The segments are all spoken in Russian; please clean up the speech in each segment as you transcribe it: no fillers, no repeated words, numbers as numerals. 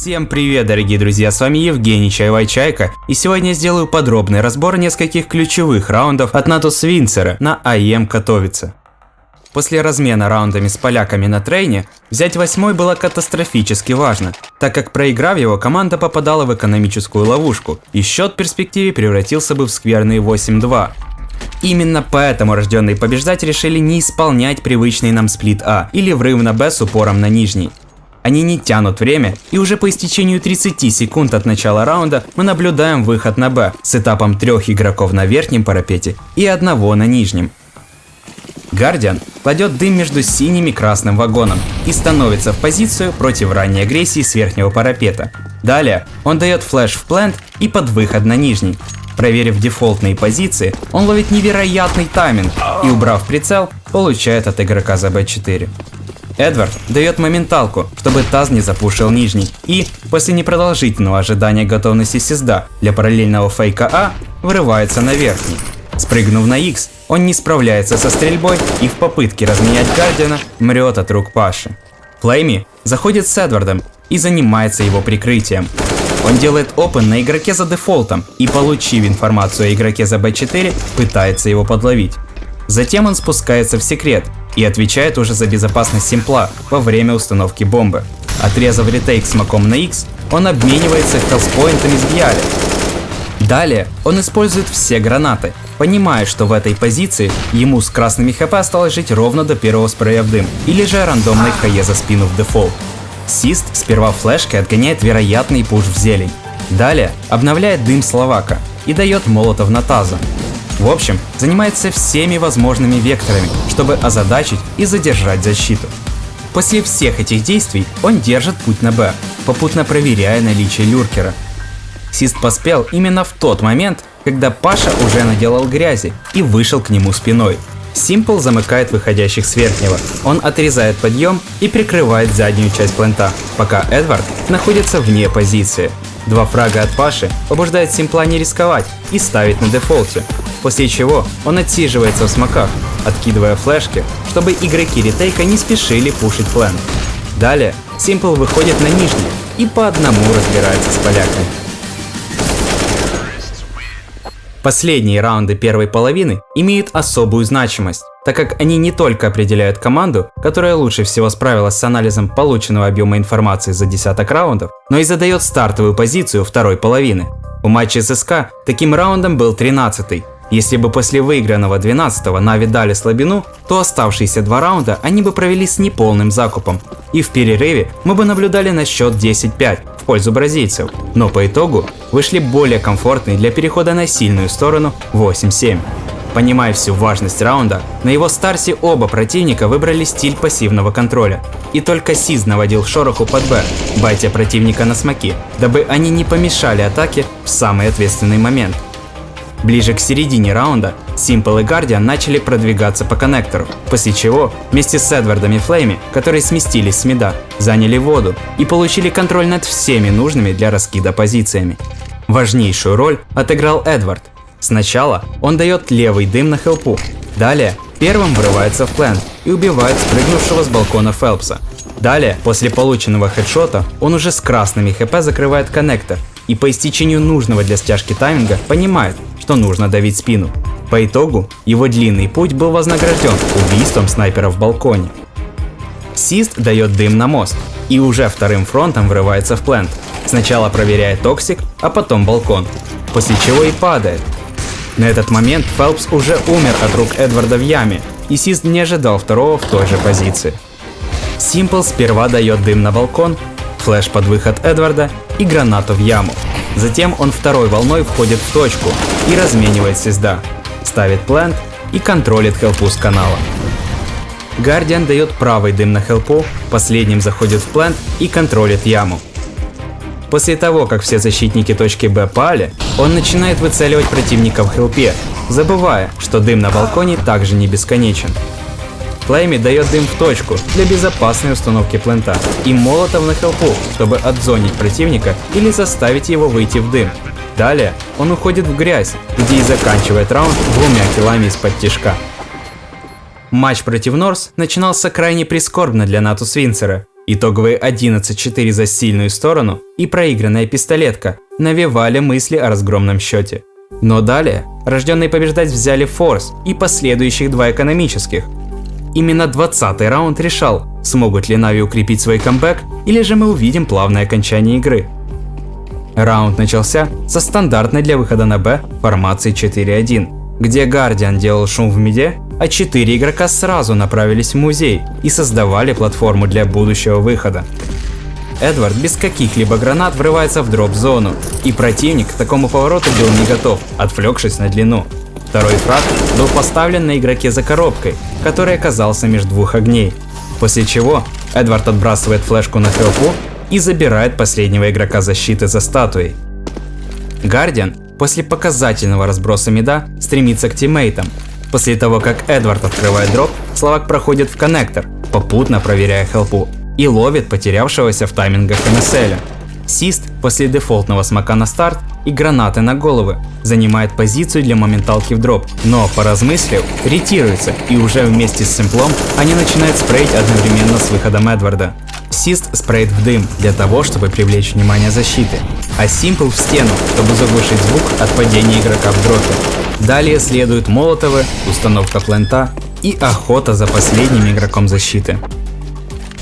Всем привет, дорогие друзья, с вами Евгений Чайка, и сегодня я сделаю подробный разбор нескольких ключевых раундов от Natus Vincere на АЕМ Катовице. После размена раундами с поляками на трейне, взять 8-й было катастрофически важно, так как проиграв его, команда попадала в экономическую ловушку, и счет в перспективе превратился бы в скверные 8-2. Именно поэтому рожденные побеждать решили не исполнять привычный нам сплит А или врыв на Б с упором на нижний. Они не тянут время, и уже по истечению 30 секунд от начала раунда мы наблюдаем выход на Б с этапом 3 игроков на верхнем парапете и 1 на нижнем. Guardian кладет дым между синим и красным вагоном и становится в позицию против ранней агрессии с верхнего парапета. Далее он дает флэш в плент и под выход на нижний. Проверив дефолтные позиции, он ловит невероятный тайминг и, убрав прицел, получает от игрока за Б4. Эдвард дает моменталку, чтобы Таз не запушил нижний, и, после непродолжительного ожидания готовности Сизда для параллельного фейка А, вырывается на верхний. Спрыгнув на X, он не справляется со стрельбой и в попытке разменять Гардиана мрет от рук Паши. Флейми заходит с Эдвардом и занимается его прикрытием. Он делает опен на игроке за дефолтом и, получив информацию о игроке за Б4, пытается его подловить. Затем он спускается в секрет и отвечает уже за безопасность симпла во время установки бомбы. Отрезав ретейк смоком на X, он обменивается хелспоинтами с Бьяли. Далее он использует все гранаты, понимая, что в этой позиции ему с красными хп осталось жить ровно до первого спрея в дым или же рандомной хае за спину в дефолт. Сист сперва флешкой отгоняет вероятный пуш в зелень. Далее обновляет дым Словака и дает молотов на Таза. В общем, занимается всеми возможными векторами, чтобы озадачить и задержать защиту. После всех этих действий он держит путь на Б, попутно проверяя наличие люркера. Сист поспел именно в тот момент, когда Паша уже наделал грязи и вышел к нему спиной. Simple замыкает выходящих с верхнего, он отрезает подъем и прикрывает заднюю часть плента, пока Эдвард находится вне позиции. 2 фрага от Паши побуждает Симпла не рисковать и ставить на дефолте, после чего он отсиживается в смоках, откидывая флешки, чтобы игроки ретейка не спешили пушить плент. Далее Simple выходит на нижний и по одному разбирается с поляками. Последние раунды первой половины имеют особую значимость, так как они не только определяют команду, которая лучше всего справилась с анализом полученного объема информации за десяток раундов, но и задает стартовую позицию второй половины. У матча с СК таким раундом был 13-й. Если бы после выигранного 12-го Нави дали слабину, то оставшиеся 2 раунда они бы провели с неполным закупом, и в перерыве мы бы наблюдали на счет 10-5 в пользу бразильцев, но по итогу вышли более комфортные для перехода на сильную сторону 8-7. Понимая всю важность раунда, на его старте оба противника выбрали стиль пассивного контроля, и только Сиз наводил шороху под Б, байтя противника на смоки, дабы они не помешали атаке в самый ответственный момент. Ближе к середине раунда Simple и Guardian начали продвигаться по коннектору, после чего вместе с Эдвардом и Флейми, которые сместились с мида, заняли воду и получили контроль над всеми нужными для раскида позициями. Важнейшую роль отыграл Эдвард. Сначала он дает левый дым на хелпу, далее первым врывается в плент и убивает спрыгнувшего с балкона Фелпса. Далее, после полученного хедшота, он уже с красными хп закрывает коннектор и по истечению нужного для стяжки тайминга понимает, что нужно давить спину. По итогу, его длинный путь был вознагражден убийством снайпера в балконе. Сист дает дым на мост и уже вторым фронтом врывается в плент. Сначала проверяет токсик, а потом балкон, после чего и падает. На этот момент Фелпс уже умер от рук Эдварда в яме, и Сист не ожидал второго в той же позиции. Simple сперва дает дым на балкон, флэш под выход Эдварда и гранату в яму. Затем он второй волной входит в точку и разменивает Сизда, ставит плент и контролит хелпу с канала. Guardian дает правый дым на хелпу, последним заходит в плент и контролит яму. После того, как все защитники точки Б пали, он начинает выцеливать противника в хелпе, забывая, что дым на балконе также не бесконечен. Флейми дает дым в точку для безопасной установки плента и молотов на хелпу, чтобы отзонить противника или заставить его выйти в дым. Далее он уходит в грязь, где и заканчивает раунд 2 киллами из-под тишка. Матч против Норс начинался крайне прискорбно для Natus Vincere. Итоговые 11-4 за сильную сторону и проигранная пистолетка навевали мысли о разгромном счете. Но далее рожденные побеждать взяли форс и последующих 2 экономических. Именно 20-й раунд решал, смогут ли Нави укрепить свой камбэк, или же мы увидим плавное окончание игры. Раунд начался со стандартной для выхода на Б формации 4-1, где Guardian делал шум в миде, а 4 игрока сразу направились в музей и создавали платформу для будущего выхода. Эдвард без каких-либо гранат врывается в дроп-зону, и противник к такому повороту был не готов, отвлекшись на длину. Второй фраг был поставлен на игроке за коробкой, который оказался между 2 огней, после чего Эдвард отбрасывает флешку на хелпу и забирает последнего игрока защиты за статуей. Guardian после показательного разброса мида стремится к тиммейтам. После того, как Эдвард открывает дроп, Словак проходит в коннектор, попутно проверяя хелпу, и ловит потерявшегося в таймингах МСЛ. Сист после дефолтного смока на старт и гранаты на головы занимает позицию для моменталки в дроп, но, поразмыслив, ретируется, и уже вместе с симплом они начинают спреить одновременно с выходом Эдварда. Сист спреет в дым для того, чтобы привлечь внимание защиты, а Симпл в стену, чтобы заглушить звук от падения игрока в дропе. Далее следуют молотовы, установка плента и охота за последним игроком защиты.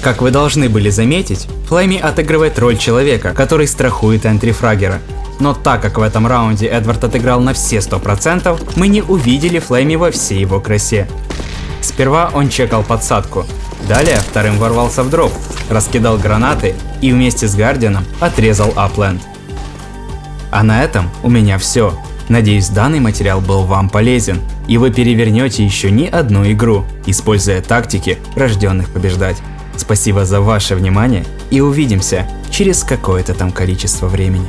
Как вы должны были заметить, Флейми отыгрывает роль человека, который страхует энтрифрагера. Но так как в этом раунде Эдвард отыграл на все 100%, мы не увидели Флейми во всей его красе. Сперва он чекал подсадку, далее вторым ворвался в дроп, раскидал гранаты и вместе с Гардианом отрезал апленд. А на этом у меня все. Надеюсь, данный материал был вам полезен, и вы перевернете еще не одну игру, используя тактики рожденных побеждать. Спасибо за ваше внимание и увидимся через какое-то там количество времени.